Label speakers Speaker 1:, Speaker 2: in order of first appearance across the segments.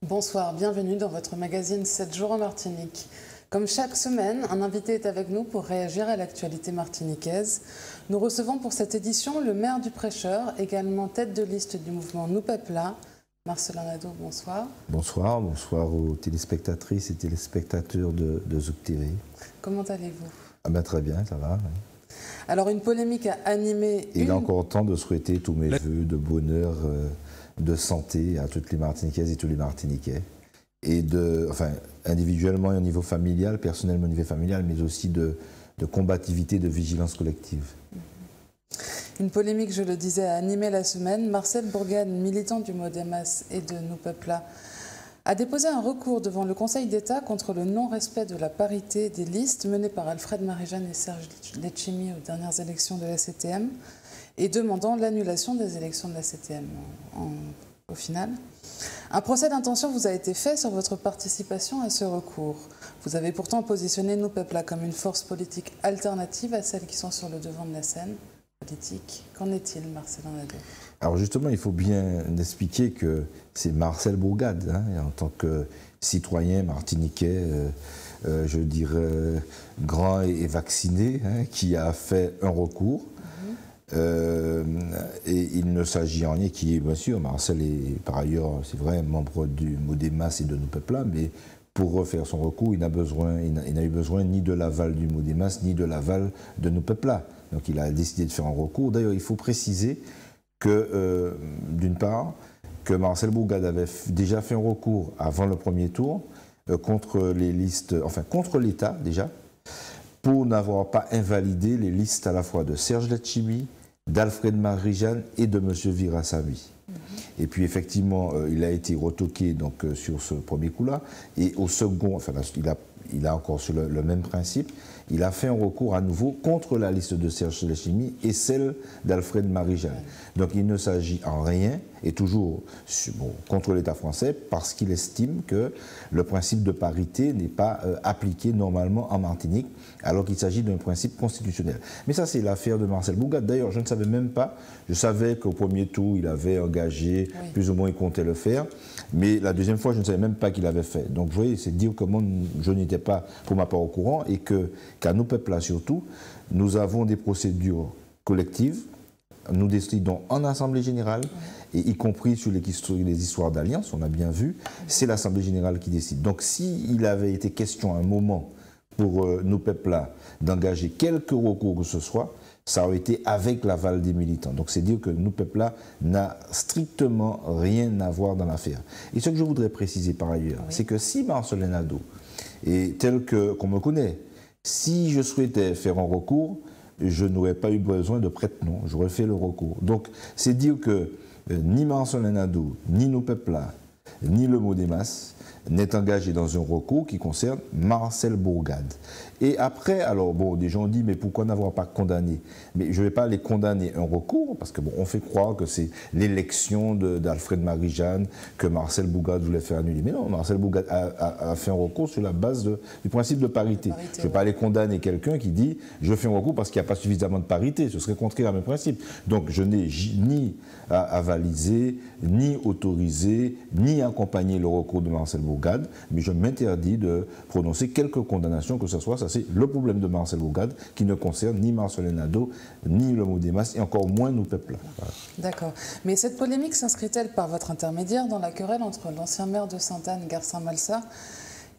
Speaker 1: Bonsoir, bienvenue dans votre magazine 7 jours en Martinique. Comme chaque semaine, un invité est avec nous pour réagir à l'actualité martiniquaise. Nous recevons pour cette édition le maire du Prêcheur, également tête de liste du mouvement Nous Peuple Là. Marcelin Nadeau, bonsoir.
Speaker 2: Bonsoir, bonsoir aux téléspectatrices et téléspectateurs de Zouk TV.
Speaker 1: Comment allez-vous?
Speaker 2: Très bien, ça va. Oui.
Speaker 1: Alors une polémique a animé...
Speaker 2: Il est encore temps de souhaiter tous mes vœux de bonheur, de santé à toutes les Martiniquaises et tous les Martiniquais. Et individuellement et au niveau familial, personnellement au niveau familial, mais aussi de combativité, de vigilance collective.
Speaker 1: Une polémique, je le disais, a animé la semaine. Marcel Bourgade, militant du Modémas et de Nous Peuple Là, a déposé un recours devant le Conseil d'État contre le non-respect de la parité des listes menées par Alfred Marie-Jeanne et Serge Letchimy aux dernières élections de la CTM et demandant l'annulation des élections de la CTM au final. Un procès d'intention vous a été fait sur votre participation à ce recours. Vous avez pourtant positionné Nous Peuple Là comme une force politique alternative à celles qui sont sur le devant de la scène politique. Qu'en est-il, Marcelin Nadeau?
Speaker 2: Alors justement, il faut bien expliquer que c'est Marcel Bourgade, en tant que citoyen martiniquais, je dirais grand et vacciné, qui a fait un recours. Et il ne s'agit en rien qui est, bien sûr, Marcel est par ailleurs, c'est vrai, membre du Modémas et de Nous Peuple Là, mais pour refaire son recours, il n'a eu besoin ni de l'aval du Modémas, ni de l'aval de Nous Peuple Là. Donc il a décidé de faire un recours. D'ailleurs, il faut préciser que, d'une part, que Marcel Bourgade avait déjà fait un recours avant le premier tour contre les listes, contre l'État déjà, pour n'avoir pas invalidé les listes à la fois de Serge Letchimy, d'Alfred Marie-Jeanne et de M. Virasamy. Et puis effectivement, il a été retoqué donc, sur ce premier coup-là. Et au second, il a encore sur le même principe, il a fait un recours à nouveau contre la liste de Serge Letchimy et celle d'Alfred Marie-Jeanne. Donc il ne s'agit en rien, et toujours contre l'État français, parce qu'il estime que le principe de parité n'est pas appliqué normalement en Martinique, alors qu'il s'agit d'un principe constitutionnel. Mais ça, c'est l'affaire de Marcel Bourgade. D'ailleurs, je ne savais même pas, je savais qu'au premier tour, il avait engagé, plus ou moins il comptait le faire, mais la deuxième fois, je ne savais même pas qu'il avait fait. Donc, vous voyez, c'est dire comment je n'étais pas, pour ma part, au courant, et qu'à Nous Peuple Là surtout, nous avons des procédures collectives. Nous décidons en Assemblée Générale, et y compris sur les histoires d'alliance, on a bien vu, c'est l'Assemblée Générale qui décide. Donc s'il avait été question à un moment pour Nous Peuple Là d'engager quelques recours que ce soit, ça aurait été avec l'aval des militants. Donc c'est dire que Nous Peuple Là n'a strictement rien à voir dans l'affaire. Et ce que je voudrais préciser par ailleurs, c'est que si Marcelin Nadeau est tel qu'on me connaît, si je souhaitais faire un recours, je n'aurais pas eu besoin de prête-nom, j'aurais fait le recours. Donc, c'est dire que ni Marcelin Nadeau, ni Nous Peuple Là, ni le Modémas n'est engagé dans un recours qui concerne Marcel Bourgade. Et après, alors bon, des gens ont dit, mais pourquoi n'avoir pas condamné? Mais je ne vais pas les condamner un recours, parce que bon, on fait croire que c'est l'élection d'Alfred Marie-Jeanne que Marcel Bourgade voulait faire annuler. Mais non, Marcel Bourgade a fait un recours sur la base du principe de parité. Je ne vais pas aller condamner quelqu'un qui dit, je fais un recours parce qu'il n'y a pas suffisamment de parité. Ce serait contraire à mes principes. Donc je n'ai ni avalisé, ni autorisé, ni accompagné le recours de Marcel Bourgade, mais je m'interdis de prononcer quelques condamnations que ce soit. Ça, c'est le problème de Marcel Bourgade qui ne concerne ni Marcelin Nadeau, ni le Modémas, et encore moins Nous Peuple Là. Voilà. D'accord.
Speaker 1: Mais cette polémique s'inscrit-elle par votre intermédiaire dans la querelle entre l'ancien maire de Sainte-Anne, Garcin Malsa,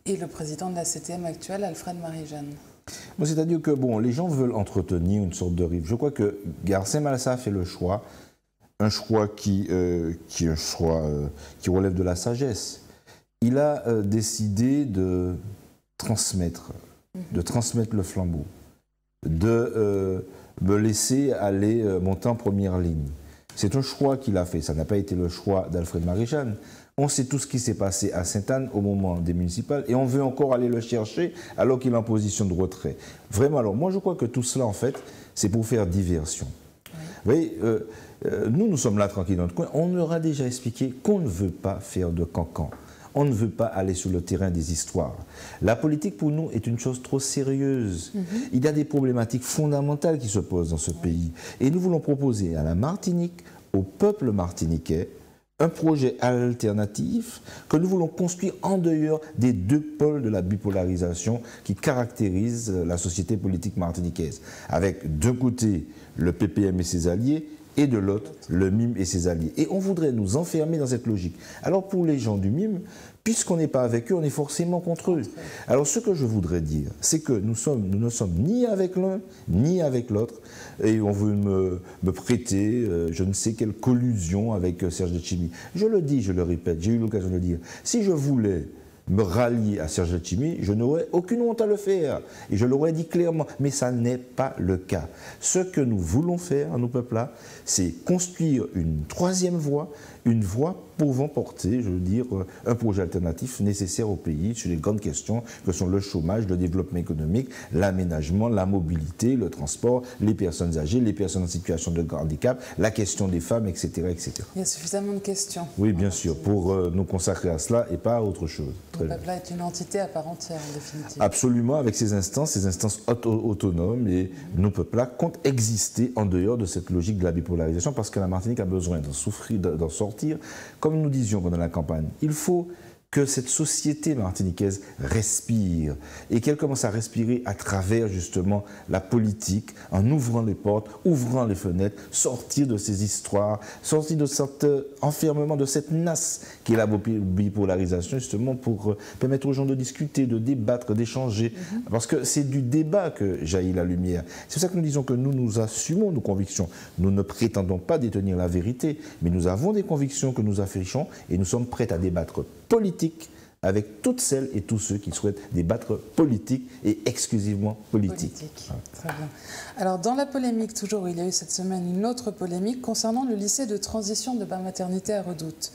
Speaker 1: et le président de la CTM actuelle, Alfred Marie-Jeanne?
Speaker 2: C'est-à-dire que bon, les gens veulent entretenir une sorte de rive. Je crois que Garcin Malsa a fait le choix, un choix qui relève de la sagesse. Il a décidé de transmettre le flambeau, de me laisser aller monter en première ligne. C'est un choix qu'il a fait, ça n'a pas été le choix d'Alfred Marie-Jeanne. On sait tout ce qui s'est passé à Sainte-Anne au moment des municipales et on veut encore aller le chercher alors qu'il est en position de retrait. Vraiment, alors moi je crois que tout cela en fait, c'est pour faire diversion. Vous voyez, nous sommes là tranquilles dans notre coin, on leur a déjà expliqué qu'on ne veut pas faire de cancan. On ne veut pas aller sur le terrain des histoires. La politique, pour nous, est une chose trop sérieuse. Il y a des problématiques fondamentales qui se posent dans ce pays. Et nous voulons proposer à la Martinique, au peuple martiniquais, un projet alternatif que nous voulons construire en dehors des deux pôles de la bipolarisation qui caractérisent la société politique martiniquaise, avec d'un côté le PPM et ses alliés, et de l'autre, le MIM et ses alliés. Et on voudrait nous enfermer dans cette logique. Alors pour les gens du MIM, puisqu'on n'est pas avec eux, on est forcément contre eux. Alors ce que je voudrais dire, c'est que nous ne sommes ni avec l'un, ni avec l'autre, et on veut me prêter je ne sais quelle collusion avec Serge Letchimy. Je le dis, je le répète, j'ai eu l'occasion de le dire. Si je voulais me rallier à Serge Letchimy, je n'aurais aucune honte à le faire. Et je l'aurais dit clairement. Mais ça n'est pas le cas. Ce que nous voulons faire à nos peuples-là, c'est construire une troisième voie, une voie pouvant porter, je veux dire, un projet alternatif nécessaire au pays sur les grandes questions que sont le chômage, le développement économique, l'aménagement, la mobilité, le transport, les personnes âgées, les personnes en situation de handicap, la question des femmes, etc., etc.
Speaker 1: Il y a suffisamment de questions.
Speaker 2: Oui, bien sûr, pour nous consacrer à cela et pas à autre chose.
Speaker 1: Le peuple est une entité à part entière, en définitive.
Speaker 2: Absolument, avec ces instances autonomes, et nos peuples-là comptent exister en dehors de cette logique de la bipolarisation parce que la Martinique a besoin d'en sortir. Comme nous disions pendant la campagne, il faut que cette société martiniquaise respire et qu'elle commence à respirer à travers justement la politique, en ouvrant les portes, ouvrant les fenêtres, sortir de ces histoires, sortir de cet enfermement, de cette nasse qui est la bipolarisation, justement pour permettre aux gens de discuter, de débattre, d'échanger, parce que c'est du débat que jaillit la lumière. C'est pour ça que nous disons que nous assumons nos convictions. Nous ne prétendons pas détenir la vérité, mais nous avons des convictions que nous affichons et nous sommes prêts à débattre politique avec toutes celles et tous ceux qui souhaitent débattre politique et exclusivement politique.
Speaker 1: Très bien. Alors dans la polémique, toujours, il y a eu cette semaine une autre polémique concernant le lycée de transition de Bas-Maternité à Redoute.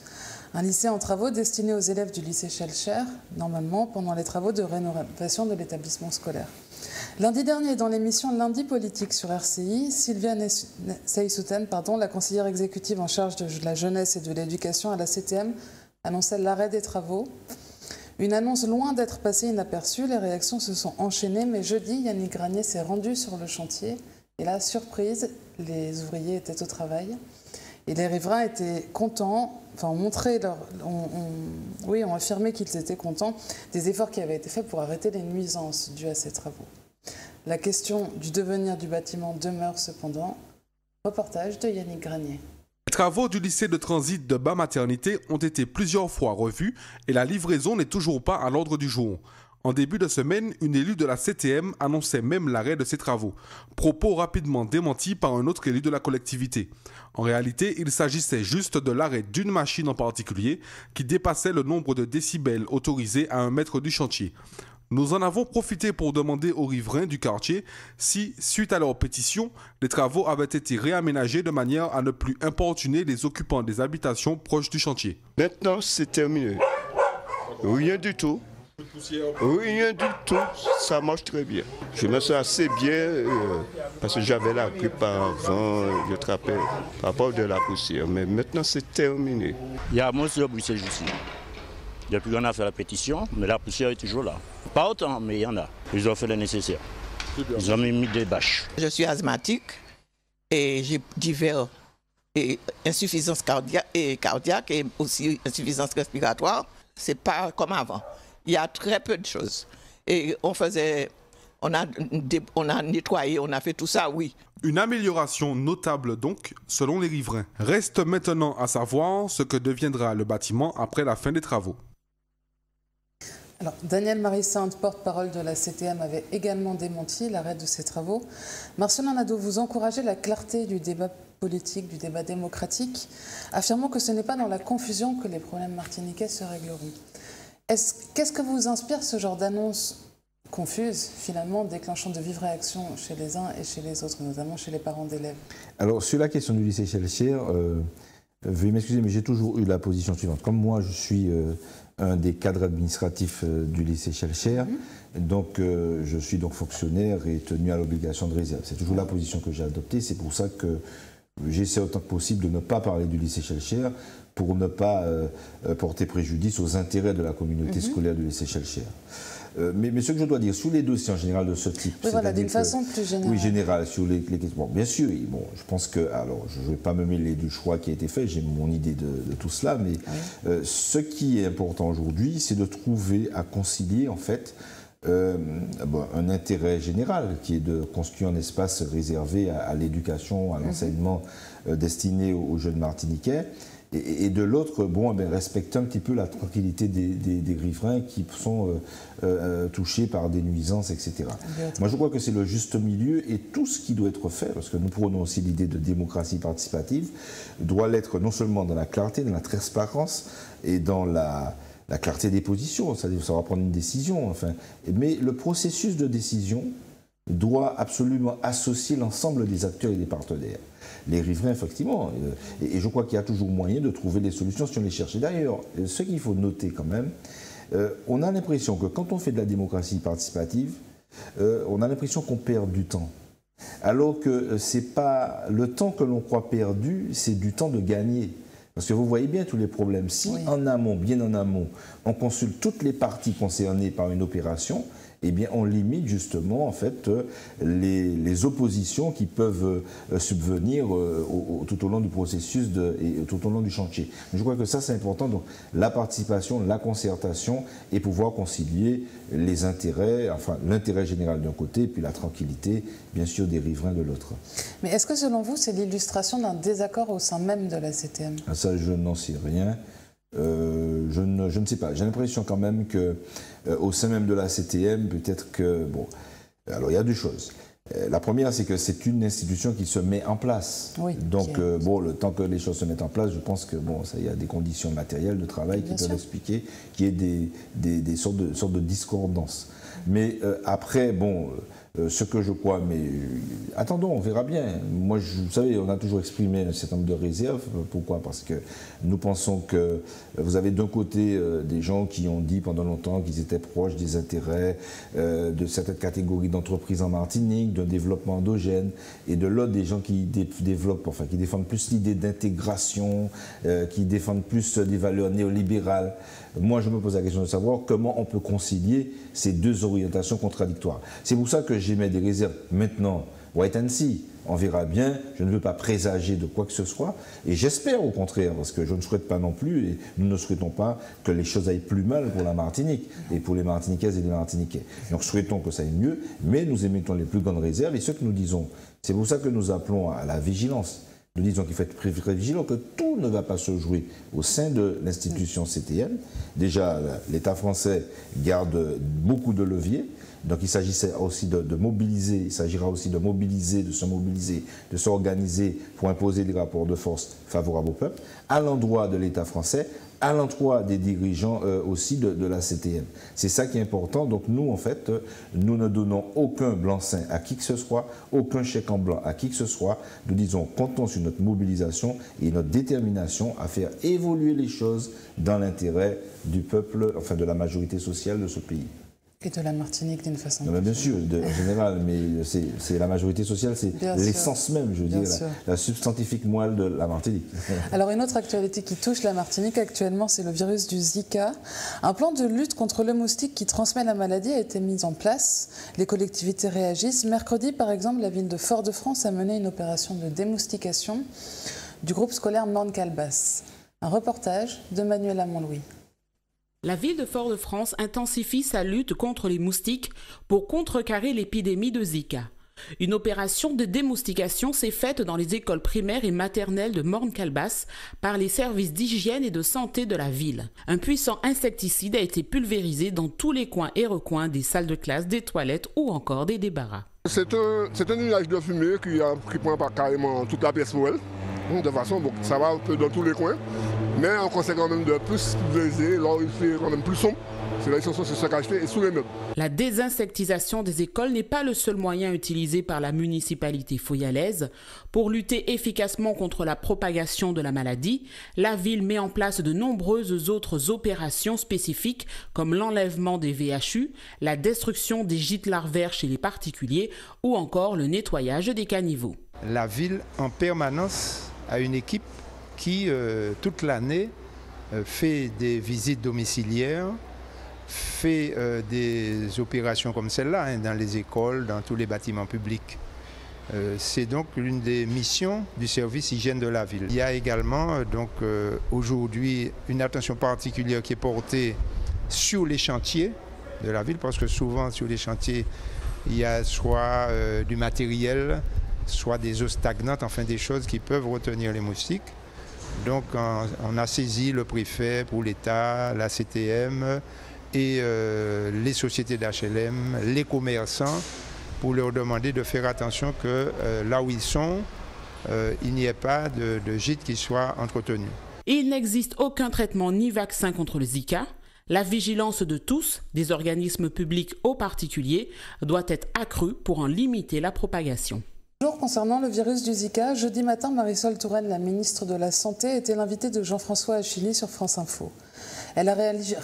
Speaker 1: Un lycée en travaux destiné aux élèves du lycée Schellcher, normalement pendant les travaux de rénovation de l'établissement scolaire. Lundi dernier, dans l'émission Lundi Politique sur RCI, Sylvia Seissouten, la conseillère exécutive en charge de la jeunesse et de l'éducation à la CTM, annonçait l'arrêt des travaux. Une annonce loin d'être passée inaperçue, les réactions se sont enchaînées, mais jeudi, Yannick Granier s'est rendu sur le chantier. Et là, surprise, les ouvriers étaient au travail. Et les riverains étaient contents, ont affirmé qu'ils étaient contents des efforts qui avaient été faits pour arrêter les nuisances dues à ces travaux. La question du devenir du bâtiment demeure cependant. Reportage de Yannick Granier.
Speaker 3: Les travaux du lycée de transit de Bas-Maternité ont été plusieurs fois revus et la livraison n'est toujours pas à l'ordre du jour. En début de semaine, une élue de la CTM annonçait même l'arrêt de ces travaux. Propos rapidement démentis par un autre élu de la collectivité. En réalité, il s'agissait juste de l'arrêt d'une machine en particulier qui dépassait le nombre de décibels autorisés à 1 mètre du chantier. Nous en avons profité pour demander aux riverains du quartier si, suite à leur pétition, les travaux avaient été réaménagés de manière à ne plus importuner les occupants des habitations proches du chantier.
Speaker 4: Maintenant, c'est terminé. Rien du tout. Rien du tout. Ça marche très bien. Je me sens assez bien parce que j'avais la grippe avant, je attrapais par rapport de la poussière. Mais maintenant, c'est terminé.
Speaker 5: Il y a moins de poussière ici. Depuis qu'on a fait la pétition, mais la poussière est toujours là. Pas autant, mais il y en a. Ils ont fait le nécessaire. Ils ont mis des bâches.
Speaker 6: Je suis asthmatique et j'ai divers insuffisances cardiaques et aussi insuffisance respiratoire. C'est pas comme avant. Il y a très peu de choses. Et on a nettoyé, on a fait tout ça, oui.
Speaker 3: Une amélioration notable donc, selon les riverains. Reste maintenant à savoir ce que deviendra le bâtiment après la fin des travaux.
Speaker 1: Alors, Daniel Marie-Sainte, porte-parole de la CTM, avait également démenti l'arrêt de ces travaux. Marcelin Nadeau, vous encouragez la clarté du débat politique, du débat démocratique, affirmant que ce n'est pas dans la confusion que les problèmes martiniquais se régleront. Qu'est-ce que vous inspire ce genre d'annonce confuse, finalement, déclenchant de vives réactions chez les uns et chez les autres, notamment chez les parents d'élèves?
Speaker 2: Alors, sur la question du lycée Schellcher, veuillez m'excuser, mais j'ai toujours eu la position suivante. Comme moi, je suis un des cadres administratifs du lycée Schellcher, donc je suis donc fonctionnaire et tenu à l'obligation de réserve. C'est toujours la position que j'ai adoptée. C'est pour ça que j'essaie autant que possible de ne pas parler du lycée Schellcher, pour ne pas porter préjudice aux intérêts de la communauté scolaire de l'Essay-Chelcher. Mais ce que je dois dire, sur les dossiers en général de ce type,
Speaker 1: oui, voilà, d'une façon plus générale.
Speaker 2: Oui, générale, sur les questions. Bon, bien sûr, bon, je pense que, alors, je ne vais pas me mêler du choix qui a été fait, j'ai mon idée de tout cela, mais ce qui est important aujourd'hui, c'est de trouver à concilier, en fait, un intérêt général qui est de construire un espace réservé à l'éducation, à l'enseignement destiné aux jeunes Martiniquais. Et de l'autre, respecter un petit peu la tranquillité des riverains qui sont touchés par des nuisances, etc. Moi, je crois que c'est le juste milieu et tout ce qui doit être fait, parce que nous prenons aussi l'idée de démocratie participative, doit l'être non seulement dans la clarté, dans la transparence et dans la clarté des positions, c'est-à-dire savoir prendre une décision, enfin. Mais le processus de décision doit absolument associer l'ensemble des acteurs et des partenaires. Les riverains, effectivement, et je crois qu'il y a toujours moyen de trouver des solutions si on les cherche. D'ailleurs, ce qu'il faut noter quand même, on a l'impression que quand on fait de la démocratie participative, on a l'impression qu'on perd du temps. Alors que c'est pas le temps que l'on croit perdu, c'est du temps de gagner. Parce que vous voyez bien tous les problèmes. Si en amont, bien en amont, on consulte toutes les parties concernées par une opération, eh bien, on limite justement en fait les oppositions qui peuvent subvenir tout au long du processus et tout au long du chantier. Je crois que ça c'est important. Donc la participation, la concertation et pouvoir concilier les intérêts, enfin l'intérêt général d'un côté et puis la tranquillité bien sûr des riverains de l'autre.
Speaker 1: Mais est-ce que selon vous c'est l'illustration d'un désaccord au sein même de la CTM?
Speaker 2: Ça je n'en sais rien. Je ne sais pas. J'ai l'impression quand même que au sein même de la CTM, peut-être que bon. Alors il y a deux choses. La première, c'est que c'est une institution qui se met en place. Oui, donc le temps que les choses se mettent en place, je pense que il y a des conditions matérielles de travail qui peuvent expliquer qu'il y ait des sortes de discordances. Mais après, ce que je crois, mais attendons, on verra bien. Moi, vous savez, on a toujours exprimé un certain nombre de réserves. Pourquoi? Parce que nous pensons que vous avez d'un côté des gens qui ont dit pendant longtemps qu'ils étaient proches des intérêts de certaines catégories d'entreprises en Martinique, d'un développement endogène, et de l'autre des gens qui qui défendent plus l'idée d'intégration, qui défendent plus des valeurs néolibérales. Moi, je me pose la question de savoir comment on peut concilier ces deux orientations contradictoires. C'est pour ça que j'émets des réserves. Maintenant, wait and see, on verra bien. Je ne veux pas présager de quoi que ce soit. Et j'espère au contraire, parce que je ne souhaite pas non plus, et nous ne souhaitons pas que les choses aillent plus mal pour la Martinique et pour les Martiniquaises et les Martiniquais. Donc souhaitons que ça aille mieux, mais nous émettons les plus grandes réserves. Et ce que nous disons, c'est pour ça que nous appelons à la vigilance. Nous disons qu'il faut être très vigilant, que tout ne va pas se jouer au sein de l'institution CTM. Déjà, l'État français garde beaucoup de leviers. Donc il s'agissait aussi de mobiliser, il s'agira aussi de mobiliser, de se mobiliser, de s'organiser pour imposer des rapports de force favorables au peuple, à l'endroit de l'État français, à l'endroit des dirigeants aussi de la CTM. C'est ça qui est important. Donc nous, en fait, nous ne donnons aucun blanc-seing à qui que ce soit, aucun chèque en blanc à qui que ce soit. Nous disons, comptons sur notre mobilisation et notre détermination à faire évoluer les choses dans l'intérêt du peuple, enfin de la majorité sociale de ce pays.
Speaker 1: Et de la Martinique d'une façon.
Speaker 2: Non, bien sûr, en général, mais c'est la majorité sociale, c'est l'essence même, je veux dire, la substantifique moelle de la Martinique.
Speaker 1: Alors une autre actualité qui touche la Martinique actuellement, c'est le virus du Zika. Un plan de lutte contre le moustique qui transmet la maladie a été mis en place. Les collectivités réagissent. Mercredi, par exemple, la ville de Fort-de-France a mené une opération de démoustication du groupe scolaire Morne-Calebasse. Un reportage de Manuel Amon-Louis.
Speaker 7: La ville de Fort-de-France intensifie sa lutte contre les moustiques pour contrecarrer l'épidémie de Zika. Une opération de démoustication s'est faite dans les écoles primaires et maternelles de Morne-Calebasse par les services d'hygiène et de santé de la ville. Un puissant insecticide a été pulvérisé dans tous les coins et recoins des salles de classe, des toilettes ou encore des débarras.
Speaker 8: C'est un nuage de fumée qui prend carrément toute la pièce pour elle. De toute façon, ça va un peu dans tous les coins. Mais on conseille quand même de plus pulvériser, là il fait quand même plus sombre. C'est là qu'ils sont se cacher et sous les meubles.
Speaker 7: La désinsectisation des écoles n'est pas le seul moyen utilisé par la municipalité foyalaise. Pour lutter efficacement contre la propagation de la maladie, la ville met en place de nombreuses autres opérations spécifiques comme l'enlèvement des VHU, la destruction des gîtes larvaires chez les particuliers ou encore le nettoyage des caniveaux.
Speaker 9: La ville en permanence a une équipe qui, toute l'année, fait des visites domiciliaires, fait des opérations comme celle-là, dans les écoles, dans tous les bâtiments publics. C'est donc l'une des missions du service hygiène de la ville. Il y a également aujourd'hui une attention particulière qui est portée sur les chantiers de la ville, parce que souvent sur les chantiers, il y a soit du matériel, soit des eaux stagnantes, enfin des choses qui peuvent retenir les moustiques. Donc on a saisi le préfet pour l'État, la CTM et les sociétés d'HLM, les commerçants, pour leur demander de faire attention que là où ils sont, il n'y ait pas de gîte qui soit entretenu.
Speaker 7: Il n'existe aucun traitement ni vaccin contre le Zika. La vigilance de tous, des organismes publics aux particuliers, doit être accrue pour en limiter la propagation.
Speaker 1: Toujours concernant le virus du Zika, jeudi matin, Marisol Touraine, la ministre de la Santé, était l'invitée de Jean-François Achilly sur France Info. Elle a réagi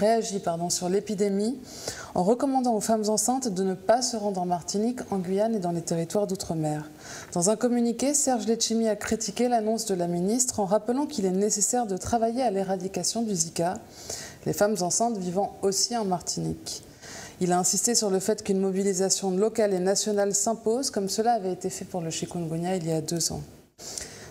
Speaker 1: sur l'épidémie en recommandant aux femmes enceintes de ne pas se rendre en Martinique, en Guyane et dans les territoires d'outre-mer. Dans un communiqué, Serge Letchimy a critiqué l'annonce de la ministre en rappelant qu'il est nécessaire de travailler à l'éradication du Zika, les femmes enceintes vivant aussi en Martinique. Il a insisté sur le fait qu'une mobilisation locale et nationale s'impose, comme cela avait été fait pour le chikungunya il y a 2 ans.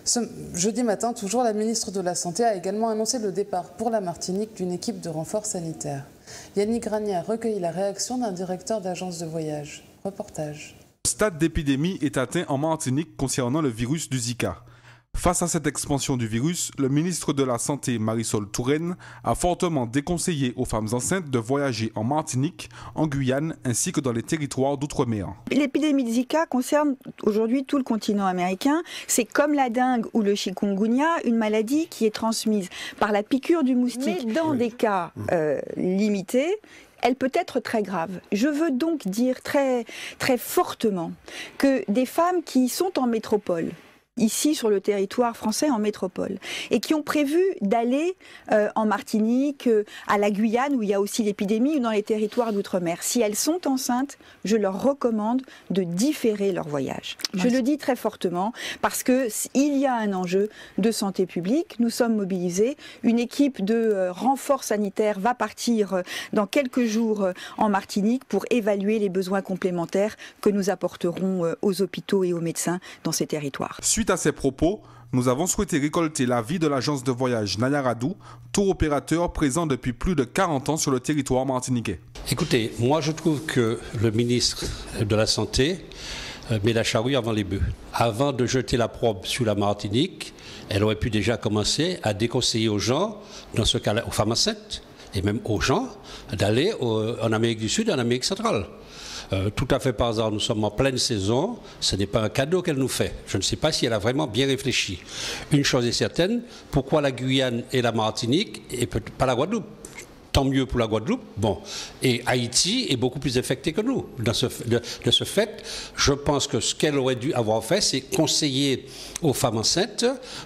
Speaker 1: Ce jeudi matin, toujours, la ministre de la Santé a également annoncé le départ pour la Martinique d'une équipe de renfort sanitaire. Yannick Granier a recueilli la réaction d'un directeur d'agence de voyage. Reportage.
Speaker 3: Le stade d'épidémie est atteint en Martinique concernant le virus du Zika. Face à cette expansion du virus, le ministre de la Santé, Marisol Touraine, a fortement déconseillé aux femmes enceintes de voyager en Martinique, en Guyane, ainsi que dans les territoires d'outre-mer.
Speaker 10: L'épidémie de Zika concerne aujourd'hui tout le continent américain. C'est comme la dengue ou le chikungunya, une maladie qui est transmise par la piqûre du moustique. Mais dans des cas limités, elle peut être très grave. Je veux donc dire très, très fortement que des femmes qui sont en métropole, ici sur le territoire français en métropole, et qui ont prévu d'aller en Martinique, à la Guyane où il y a aussi l'épidémie, ou dans les territoires d'outre-mer. Si elles sont enceintes, je leur recommande de différer leur voyage. Je le dis très fortement parce qu'il y a un enjeu de santé publique. Nous sommes mobilisés. Une équipe de renfort sanitaire va partir dans quelques jours en Martinique pour évaluer les besoins complémentaires que nous apporterons aux hôpitaux et aux médecins dans ces territoires.
Speaker 3: Suite à ces propos, nous avons souhaité récolter l'avis de l'agence de voyage Nayaradou, tour opérateur présent depuis plus de 40 ans sur le territoire martiniquais.
Speaker 11: Écoutez, moi je trouve que le ministre de la Santé met la charrue avant les bœufs. Avant de jeter la probe sur la Martinique, elle aurait pu déjà commencer à déconseiller aux gens, dans ce cas-là aux femmes enceintes, et même aux gens, d'aller en Amérique du Sud et en Amérique centrale. Tout à fait par hasard, nous sommes en pleine saison, ce n'est pas un cadeau qu'elle nous fait. Je ne sais pas si elle a vraiment bien réfléchi. Une chose est certaine, pourquoi la Guyane et la Martinique et pas la Guadeloupe? Tant mieux pour la Guadeloupe. Bon, et Haïti est beaucoup plus affecté que nous. De ce fait, je pense que ce qu'elle aurait dû avoir fait, c'est conseiller aux femmes enceintes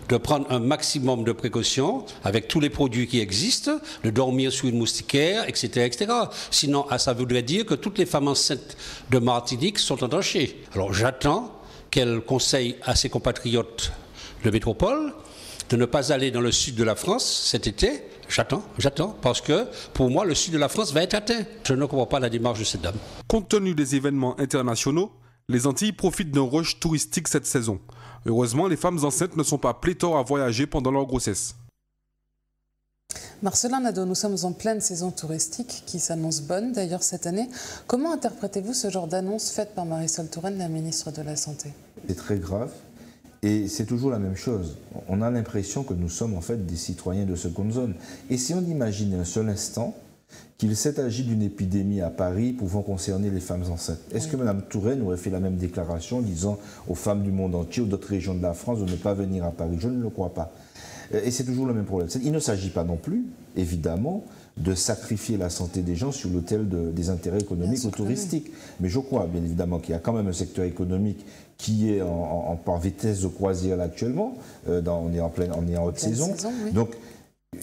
Speaker 11: de prendre un maximum de précautions avec tous les produits qui existent, de dormir sur une moustiquaire, etc., etc. Sinon, ça voudrait dire que toutes les femmes enceintes de Martinique sont en danger. Alors j'attends qu'elle conseille à ses compatriotes de métropole de ne pas aller dans le sud de la France cet été. J'attends, parce que pour moi, le sud de la France va être atteint. Je ne comprends pas la démarche de cette dame.
Speaker 3: Compte tenu des événements internationaux, les Antilles profitent d'un rush touristique cette saison. Heureusement, les femmes enceintes ne sont pas pléthores à voyager pendant leur grossesse.
Speaker 1: Marcelin Nadeau, nous sommes en pleine saison touristique qui s'annonce bonne d'ailleurs cette année. Comment interprétez-vous ce genre d'annonce faite par Marisol Touraine, la ministre de la Santé?
Speaker 2: C'est très grave. Et c'est toujours la même chose. On a l'impression que nous sommes en fait des citoyens de seconde zone. Et si on imagine un seul instant qu'il s'est agi d'une épidémie à Paris pouvant concerner les femmes enceintes, est-ce que Mme Touraine aurait fait la même déclaration disant aux femmes du monde entier ou d'autres régions de la France de ne pas venir à Paris? Je ne le crois pas. Et c'est toujours le même problème. Il ne s'agit pas non plus, évidemment, de sacrifier la santé des gens sur l'autel des intérêts économiques ou touristiques. Mais je crois, bien évidemment, qu'il y a quand même un secteur économique qui est par vitesse de croisière là, actuellement. On est en haute saison. Oui. Donc,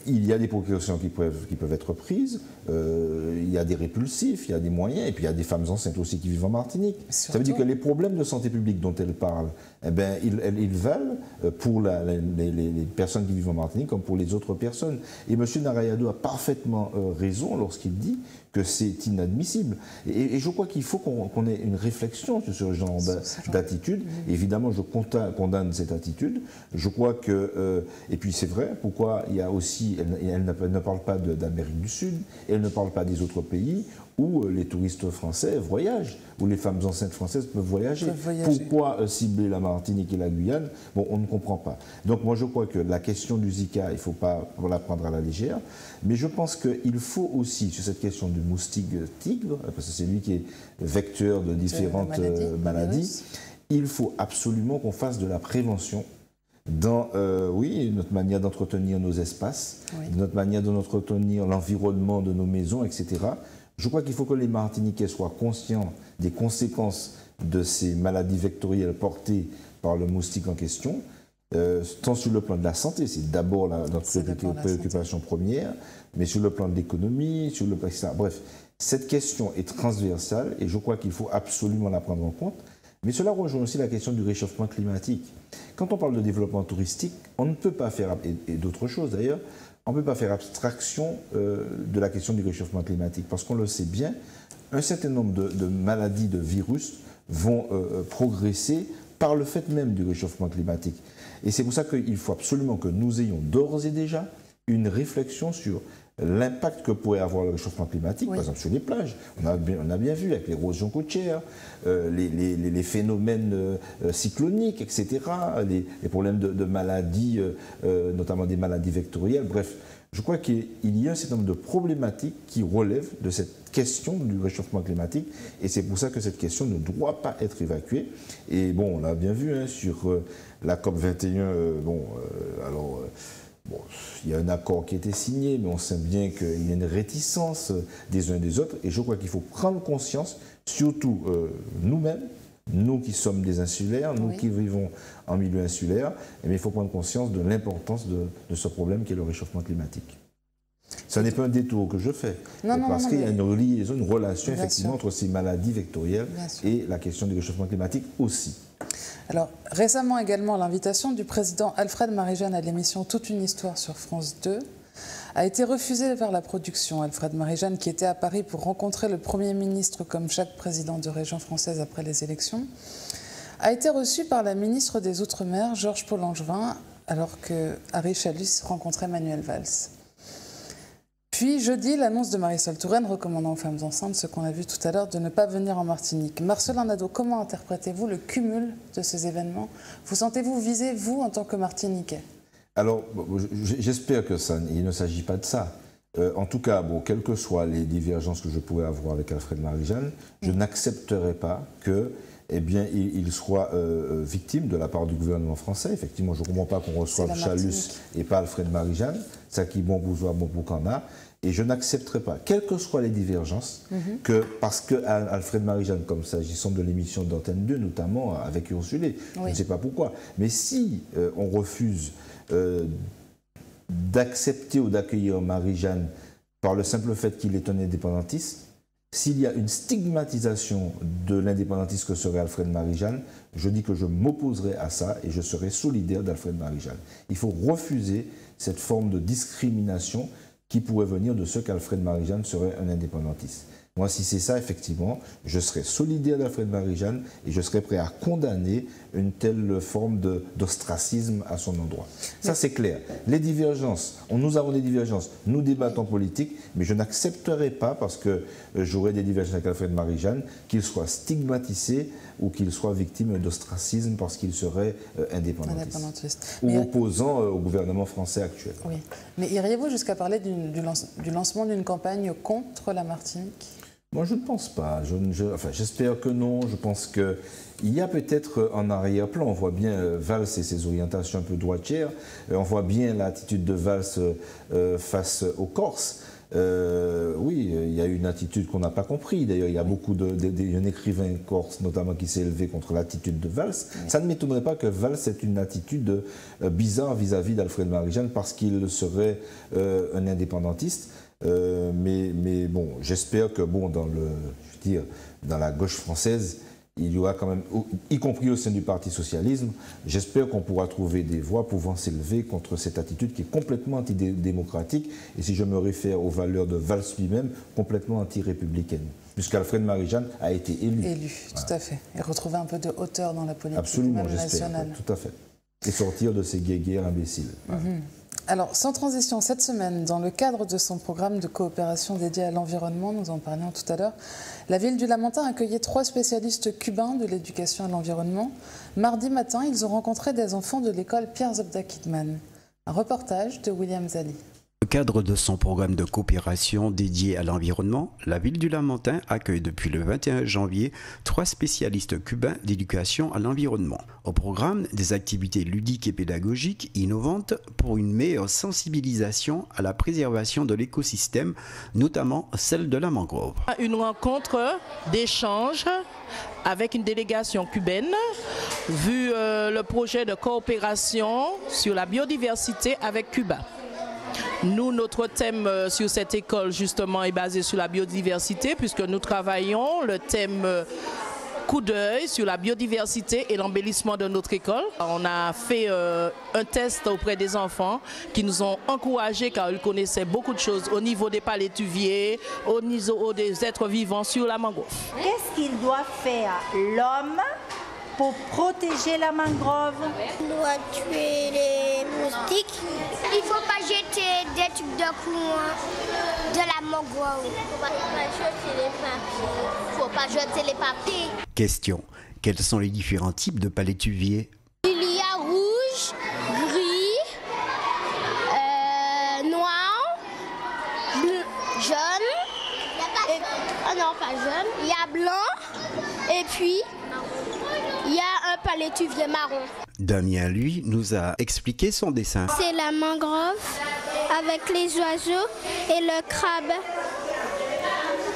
Speaker 2: il y a des précautions qui peuvent être prises. Il y a des répulsifs, il y a des moyens, et puis il y a des femmes enceintes aussi qui vivent en Martinique. Surtout. Ça veut dire que les problèmes de santé publique dont elle parle, eh ben, ils valent pour les personnes qui vivent en Martinique comme pour les autres personnes. Et M. Narayado a parfaitement raison lorsqu'il dit que c'est inadmissible. Et je crois qu'il faut qu'on ait une réflexion sur ce genre d'attitude. Évidemment, je condamne cette attitude. Je crois que... et puis c'est vrai, pourquoi il y a aussi... Elle ne parle pas d'Amérique du Sud, elle ne parle pas des autres pays où les touristes français voyagent, où les femmes enceintes françaises peuvent voyager. Pourquoi cibler la Martinique et la Guyane? Bon, on ne comprend pas. Donc moi je crois que la question du Zika, il ne faut pas la prendre à la légère, mais je pense qu'il faut aussi, sur cette question du moustique tigre, parce que c'est lui qui est vecteur de différentes maladies, il faut absolument qu'on fasse de la prévention dans notre manière d'entretenir nos espaces, notre manière d'entretenir l'environnement de nos maisons, etc. Je crois qu'il faut que les Martiniquais soient conscients des conséquences de ces maladies vectorielles portées par le moustique en question, tant sur le plan de la santé, c'est d'abord notre préoccupation première, mais sur le plan de l'économie, sur le plan, etc. Bref, cette question est transversale et je crois qu'il faut absolument la prendre en compte. Mais cela rejoint aussi la question du réchauffement climatique. Quand on parle de développement touristique, on ne peut pas faire, et d'autres choses d'ailleurs, on ne peut pas faire abstraction de la question du réchauffement climatique, parce qu'on le sait bien, un certain nombre de maladies, de virus vont progresser par le fait même du réchauffement climatique. Et c'est pour ça qu'il faut absolument que nous ayons d'ores et déjà une réflexion sur l'impact que pourrait avoir le réchauffement climatique, par exemple sur les plages. On a bien vu avec l'érosion côtière, les phénomènes cycloniques, etc., les problèmes de maladies, notamment des maladies vectorielles. Bref, je crois qu'il y a un certain nombre de problématiques qui relèvent de cette question du réchauffement climatique et c'est pour ça que cette question ne doit pas être évacuée. Et bon, on l'a bien vu sur la COP21, bon, il y a un accord qui a été signé, mais on sait bien qu'il y a une réticence des uns et des autres. Et je crois qu'il faut prendre conscience, surtout nous-mêmes, nous qui sommes des insulaires, nous qui vivons en milieu insulaire, mais il faut prendre conscience de l'importance de ce problème qui est le réchauffement climatique. Ce n'est pas un détour que je fais, parce qu'il y a une liaison, une relation effectivement entre ces maladies vectorielles et la question du réchauffement climatique aussi.
Speaker 1: Alors, récemment également, l'invitation du président Alfred Marie-Jeanne à l'émission Toute une histoire sur France 2 a été refusée par la production. Alfred Marie-Jeanne, qui était à Paris pour rencontrer le Premier ministre comme chaque président de région française après les élections, a été reçu par la ministre des Outre-mer, Georges Paul-Langevin, alors que Harry Chalus rencontrait Manuel Valls. Puis, jeudi, l'annonce de Marisol Touraine recommandant aux femmes enceintes, ce qu'on a vu tout à l'heure, de ne pas venir en Martinique. Marcelin Nadeau, comment interprétez-vous le cumul de ces événements? Vous sentez-vous visé, vous, en tant que Martiniquais?
Speaker 2: Alors, j'espère il ne s'agit pas de ça. En tout cas, quelles que soient les divergences que je pourrais avoir avec Alfred Marie-Jeanne, je n'accepterai pas que il soit victime de la part du gouvernement français. Effectivement, je ne comprends pas qu'on reçoive Chalus et pas Alfred Marie-Jeanne. Ça qui est bon pour soi, bon pour Cana. Et je n'accepterai pas, quelles que soient les divergences, que parce que Alfred Marie-Jeanne, comme s'agissant de l'émission d'Antenne 2, notamment avec Ursulé, je ne sais pas pourquoi, mais si on refuse d'accepter ou d'accueillir Marie-Jeanne par le simple fait qu'il est un indépendantiste, s'il y a une stigmatisation de l'indépendantiste que serait Alfred Marie-Jeanne, je dis que je m'opposerai à ça et je serai solidaire d'Alfred Marie-Jeanne. Il faut refuser cette forme de discrimination qui pourrait venir de ce qu'Alfred Marie-Jeanne serait un indépendantiste. Moi, si c'est ça, effectivement, je serai solidaire d'Alfred Marie-Jeanne et je serai prêt à condamner une telle forme d'ostracisme à son endroit. Ça, c'est clair. Les divergences, nous avons des divergences, nous débattons politique, mais je n'accepterai pas, parce que j'aurai des divergences avec Alfred Marie-Jeanne, qu'il soit stigmatisé ou qu'il soit victime d'ostracisme parce qu'il serait indépendantiste. Ou opposant au gouvernement français actuel.
Speaker 1: Oui. Mais iriez-vous jusqu'à parler du lancement d'une campagne contre la Martinique ?
Speaker 2: Moi, je ne pense pas. J'espère que non. Je pense qu'il y a peut-être en arrière-plan, on voit bien Valls et ses orientations un peu droitières, on voit bien l'attitude de Valls face aux Corses. Oui, il y a une attitude qu'on n'a pas compris. D'ailleurs, il y a beaucoup d'un écrivain corse, notamment, qui s'est élevé contre l'attitude de Valls. Ça ne m'étonnerait pas que Valls ait une attitude bizarre vis-à-vis d'Alfred Marie-Jeanne parce qu'il serait un indépendantiste. Mais bon, j'espère que bon, dans la gauche française, il y aura quand même, y compris au sein du Parti socialisme, j'espère qu'on pourra trouver des voix pouvant s'élever contre cette attitude qui est complètement antidémocratique, et si je me réfère aux valeurs de Valls lui-même, complètement anti-républicaine, puisqu'Alfred Marie-Jeanne a été élu.
Speaker 1: Tout à fait. Et retrouver un peu de hauteur dans la politique
Speaker 2: Absolument,
Speaker 1: nationale.
Speaker 2: Tout à fait. Et sortir de ces guéguerres imbéciles.
Speaker 1: Alors, sans transition, cette semaine, dans le cadre de son programme de coopération dédié à l'environnement, nous en parlions tout à l'heure, la ville du Lamentin a accueilli 3 spécialistes cubains de l'éducation à l'environnement. Mardi matin, ils ont rencontré des enfants de l'école Pierre Zobda Kidman. Un reportage de William Zali.
Speaker 12: Dans le cadre de son programme de coopération dédié à l'environnement, la ville du Lamentin accueille depuis le 21 janvier 3 spécialistes cubains d'éducation à l'environnement. Au programme, des activités ludiques et pédagogiques innovantes pour une meilleure sensibilisation à la préservation de l'écosystème, notamment celle de la mangrove.
Speaker 13: Une rencontre d'échange avec une délégation cubaine, vu le projet de coopération sur la biodiversité avec Cuba. Nous, notre thème sur cette école, justement, est basé sur la biodiversité, puisque nous travaillons le thème coup d'œil sur la biodiversité et l'embellissement de notre école. On a fait un test auprès des enfants qui nous ont encouragés, car ils connaissaient beaucoup de choses au niveau des palétuviers, au niveau des êtres vivants sur la mangrove.
Speaker 14: Qu'est-ce qu'il doit faire l'homme pour protéger la mangrove?
Speaker 15: On doit tuer les moustiques. Il ne faut pas jeter des trucs de courant de la mangrove. Il ne faut pas jeter les papiers. Il ne faut pas jeter les papiers.
Speaker 12: Question. Quels sont les différents types de palétuviers?
Speaker 15: Il y a rouge, gris, noir, bleu, jaune. Oh non, pas jaune. Il y a blanc et puis il y a un palétuvier marron.
Speaker 12: Damien, lui, nous a expliqué son dessin.
Speaker 15: C'est la mangrove avec les oiseaux et le crabe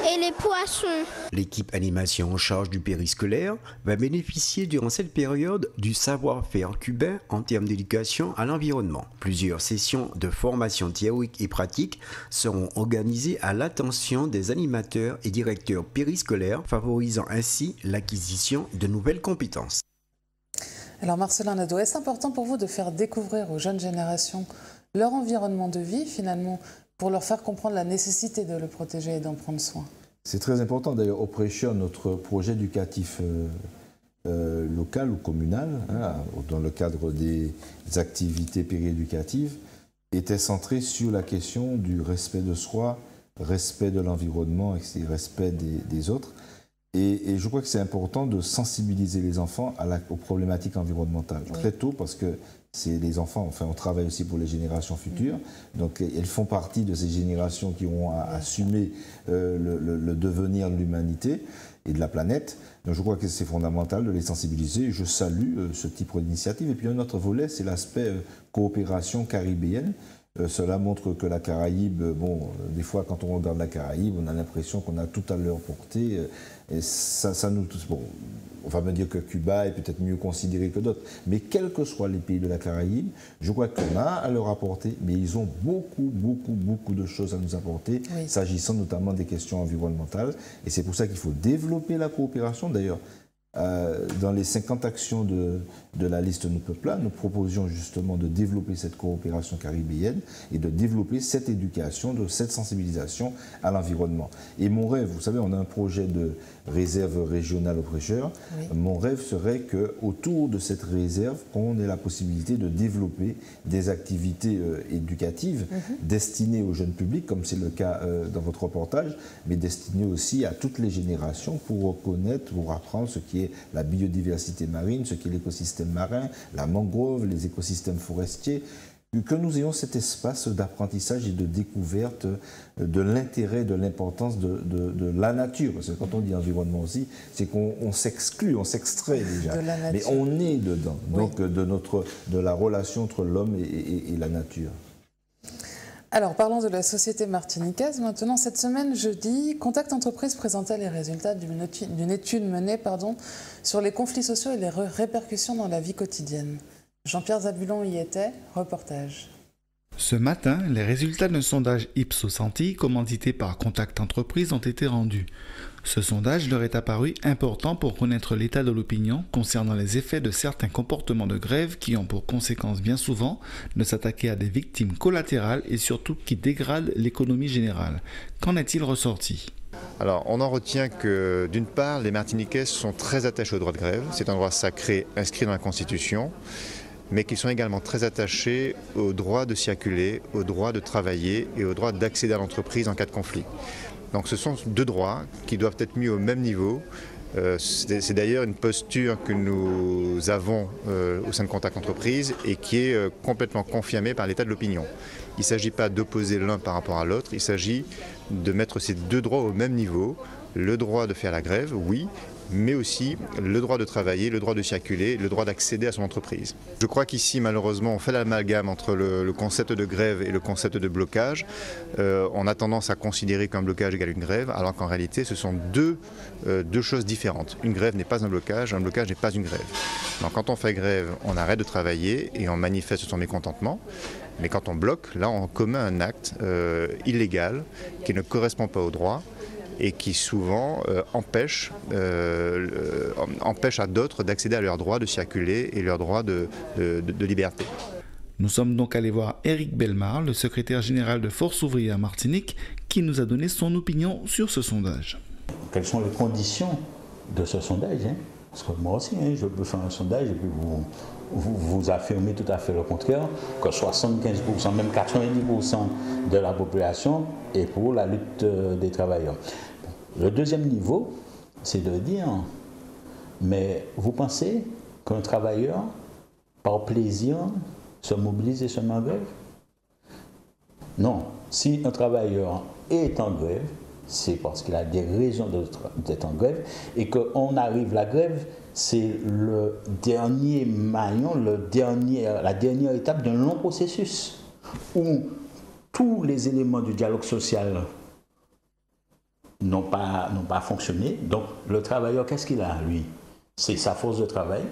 Speaker 15: et les poissons.
Speaker 12: L'équipe animation en charge du périscolaire va bénéficier durant cette période du savoir-faire cubain en termes d'éducation à l'environnement. Plusieurs sessions de formation théorique et pratique seront organisées à l'attention des animateurs et directeurs périscolaires, favorisant ainsi l'acquisition de nouvelles compétences.
Speaker 1: Alors Marcelin Nadeau, est-ce important pour vous de faire découvrir aux jeunes générations leur environnement de vie, finalement, pour leur faire comprendre la nécessité de le protéger et d'en prendre soin?
Speaker 2: C'est très important. D'ailleurs, au Prêcheur, notre projet éducatif local ou communal, dans le cadre des activités périéducatives, était centré sur la question du respect de soi, respect de l'environnement et respect des autres. Et je crois que c'est important de sensibiliser les enfants aux problématiques environnementales très tôt, parce que c'est les enfants, enfin on travaille aussi pour les générations futures, donc elles font partie de ces générations qui auront à assumer le devenir de l'humanité et de la planète. Donc je crois que c'est fondamental de les sensibiliser. Je salue ce type d'initiative. Et puis un autre volet, c'est l'aspect coopération caribéenne. Cela montre que la Caraïbe, bon, des fois quand on regarde la Caraïbe, on a l'impression qu'on a tout à leur portée. Et ça nous touche. Bon, on va me dire que Cuba est peut-être mieux considéré que d'autres. Mais quels que soient les pays de la Caraïbe, je crois qu'on a à leur apporter, mais ils ont beaucoup de choses à nous apporter, s'agissant notamment des questions environnementales. Et c'est pour ça qu'il faut développer la coopération. D'ailleurs, dans les 50 actions de la liste Nous Peuple, nous proposions justement de développer cette coopération caribéenne et de développer cette éducation, cette sensibilisation à l'environnement. Et mon rêve, vous savez, on a un projet de réserve régionale au Prêcheur. Mon rêve serait qu'autour de cette réserve, on ait la possibilité de développer des activités éducatives destinées au jeune public, comme c'est le cas dans votre reportage, mais destinées aussi à toutes les générations pour reconnaître, pour apprendre ce qui est la biodiversité marine, ce qui est l'écosystème marin, la mangrove, les écosystèmes forestiers, que nous ayons cet espace d'apprentissage et de découverte de l'intérêt, de l'importance de la nature. Parce que quand on dit environnement aussi, c'est qu'on s'exclut, on s'extrait déjà. Mais on est dedans, donc de la relation entre l'homme et la nature.
Speaker 1: Alors, parlons de la société martiniquaise. Maintenant, cette semaine, jeudi, Contact Entreprise présentait les résultats d'une étude menée sur les conflits sociaux et les répercussions dans la vie quotidienne. Jean-Pierre Zabulon y était, reportage.
Speaker 16: Ce matin, les résultats d'un sondage Ipsos Antilles commandité par Contact Entreprise ont été rendus. Ce sondage leur est apparu important pour connaître l'état de l'opinion concernant les effets de certains comportements de grève qui ont pour conséquence bien souvent de s'attaquer à des victimes collatérales et surtout qui dégradent l'économie générale. Qu'en est-il ressorti ?
Speaker 17: Alors, on en retient que, d'une part, les Martiniquais sont très attachés au droit de grève. C'est un droit sacré inscrit dans la Constitution, mais qu'ils sont également très attachés au droit de circuler, au droit de travailler et au droit d'accéder à l'entreprise en cas de conflit. Donc ce sont deux droits qui doivent être mis au même niveau. C'est d'ailleurs une posture que nous avons au sein de Contact Entreprise et qui est complètement confirmée par l'état de l'opinion. Il ne s'agit pas d'opposer l'un par rapport à l'autre, il s'agit de mettre ces deux droits au même niveau. Le droit de faire la grève, oui, mais aussi le droit de travailler, le droit de circuler, le droit d'accéder à son entreprise. Je crois qu'ici, malheureusement, on fait l'amalgame entre le concept de grève et le concept de blocage. On a tendance à considérer qu'un blocage égale une grève, alors qu'en réalité, ce sont deux choses différentes. Une grève n'est pas un blocage n'est pas une grève. Donc quand on fait grève, on arrête de travailler et on manifeste son mécontentement. Mais quand on bloque, là, on commet un acte illégal qui ne correspond pas au droit et qui souvent empêche à d'autres d'accéder à leur droit de circuler et leur droit de liberté.
Speaker 16: Nous sommes donc allés voir Éric Bellemare, le secrétaire général de Force ouvrière Martinique, qui nous a donné son opinion sur ce sondage.
Speaker 18: Quelles sont les conditions de ce sondage, hein? Parce que moi aussi, je peux faire un sondage et puis vous affirmez tout à fait le contraire, que 75%, même 90% de la population est pour la lutte des travailleurs. Le deuxième niveau, c'est de dire, mais vous pensez qu'un travailleur, par plaisir, se mobilise et se met en grève? Non. Si un travailleur est en grève, c'est parce qu'il a des raisons d'être en grève et qu'on arrive, la grève, c'est le dernier maillon, la dernière étape d'un long processus où tous les éléments du dialogue social n'ont pas fonctionné. Donc le travailleur, qu'est-ce qu'il a, lui? C'est sa force de travail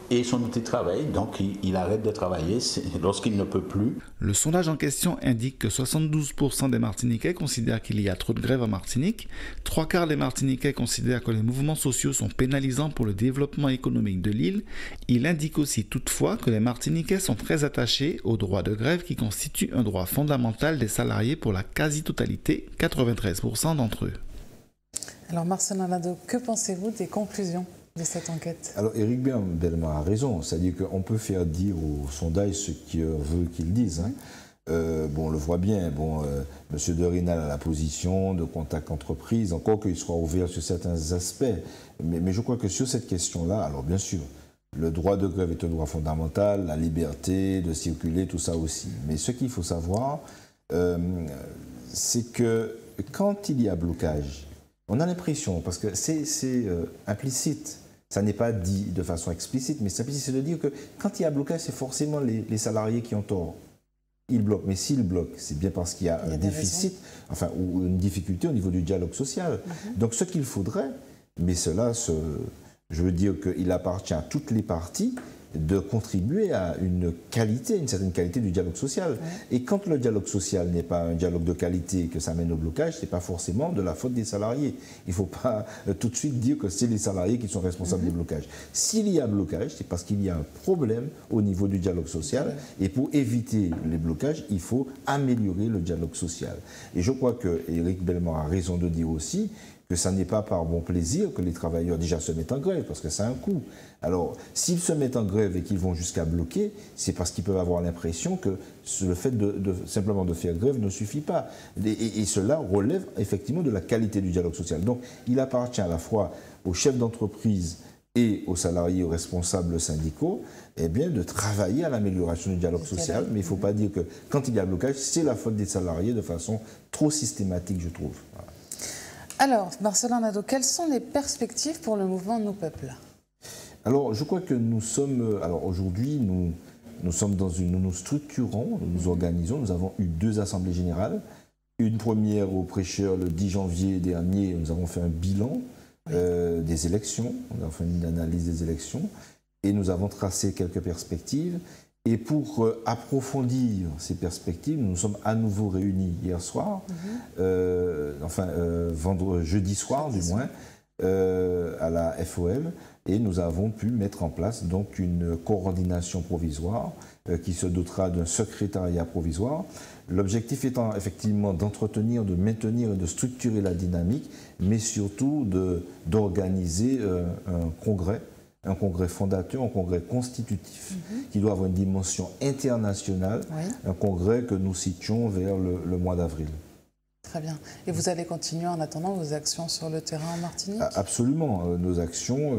Speaker 18: et son outil de travail, donc il arrête de travailler lorsqu'il ne peut plus.
Speaker 16: Le sondage en question indique que 72% des Martiniquais considèrent qu'il y a trop de grèves en Martinique, 3/4 des Martiniquais considèrent que les mouvements sociaux sont pénalisants pour le développement économique de l'île. Il indique aussi toutefois que les Martiniquais sont très attachés au droit de grève qui constitue un droit fondamental des salariés pour la quasi-totalité, 93% d'entre eux.
Speaker 1: Alors Marcelin Nadeau, que pensez-vous des conclusions de cette enquête?
Speaker 2: Alors Éric Bellemare a raison, c'est-à-dire qu'on peut faire dire au sondage ce qu'il veut qu'il dise. Hein. On le voit bien, M. Derinal a la position de Contact Entreprise, encore qu'il soit ouvert sur certains aspects. Mais je crois que sur cette question-là, alors bien sûr, le droit de grève est un droit fondamental, la liberté de circuler, tout ça aussi. Mais ce qu'il faut savoir, c'est que quand il y a blocage, on a l'impression, parce que c'est implicite, ça n'est pas dit de façon explicite, mais c'est implicite, c'est de dire que quand il y a blocage, c'est forcément les salariés qui ont tort. Ils bloquent, mais s'ils bloquent, c'est bien parce qu'il y a un déficit, ou une difficulté au niveau du dialogue social. Donc ce qu'il faudrait, mais je veux dire qu'il appartient à toutes les parties de contribuer à une certaine qualité du dialogue social. Et quand le dialogue social n'est pas un dialogue de qualité et que ça mène au blocage, ce n'est pas forcément de la faute des salariés. Il ne faut pas tout de suite dire que c'est les salariés qui sont responsables des blocages. S'il y a blocage, c'est parce qu'il y a un problème au niveau du dialogue social. Et pour éviter les blocages, il faut améliorer le dialogue social. Et je crois que Éric Bellemare a raison de dire aussi que ça n'est pas par bon plaisir que les travailleurs déjà se mettent en grève, parce que ça a un coût. Alors, s'ils se mettent en grève et qu'ils vont jusqu'à bloquer, c'est parce qu'ils peuvent avoir l'impression que le fait simplement de faire grève ne suffit pas. Et cela relève effectivement de la qualité du dialogue social. Donc, il appartient à la fois aux chefs d'entreprise et aux salariés, aux responsables syndicaux, de travailler à l'amélioration du dialogue social. Mais il ne faut pas dire que quand il y a blocage, c'est la faute des salariés de façon trop systématique, je trouve. Voilà.
Speaker 1: Alors, Marcelin Nadeau, quelles sont les perspectives pour le mouvement Nous Peuple?
Speaker 2: Alors, je crois que nous sommes... Alors, aujourd'hui, nous sommes nous nous structurons, nous nous organisons. Nous avons eu 2 assemblées générales. Une première au prêcheur le 10 janvier dernier. Nous avons fait un bilan des élections. On a fait une analyse des élections. Et nous avons tracé quelques perspectives. Et pour approfondir ces perspectives, nous nous sommes à nouveau réunis hier soir, jeudi soir du moins, à la FOM, et nous avons pu mettre en place donc une coordination provisoire qui se dotera d'un secrétariat provisoire. L'objectif étant effectivement d'entretenir, de maintenir et de structurer la dynamique, mais surtout d'organiser un congrès fondateur, un congrès constitutif qui doit avoir une dimension internationale, un congrès que nous citions vers le mois d'avril.
Speaker 1: Très bien. Et vous allez continuer en attendant vos actions sur le terrain en Martinique? Absolument.
Speaker 2: Nos actions,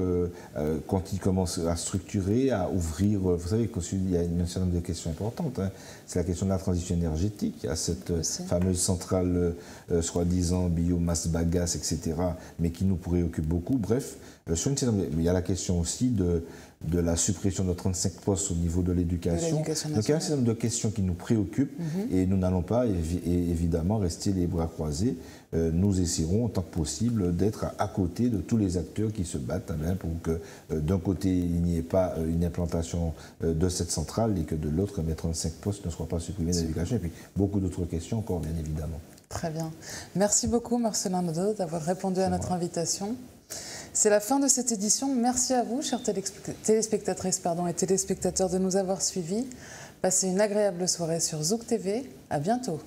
Speaker 2: quand ils commencent à structurer, à ouvrir, vous savez qu'il y a un certain nombre de questions importantes. C'est la question de la transition énergétique. Il y a cette fameuse centrale, soi-disant biomasse bagasse, etc., mais qui nous préoccupe beaucoup. Bref, il y a la question aussi de la suppression de 35 postes au niveau de l'éducation. Donc il y a un certain nombre de questions qui nous préoccupent et nous n'allons pas évidemment rester les bras croisés. Nous essaierons autant que possible d'être à côté de tous les acteurs qui se battent pour que d'un côté il n'y ait pas une implantation de cette centrale et que de l'autre mes 35 postes ne soient pas supprimés de l'éducation. Et puis beaucoup d'autres questions encore bien évidemment.
Speaker 1: Très bien. Merci beaucoup Marcelin Naudot d'avoir répondu à notre invitation. C'est la fin de cette édition. Merci à vous, chers téléspectatrices et téléspectateurs, de nous avoir suivis. Passez une agréable soirée sur Zouk TV. À bientôt.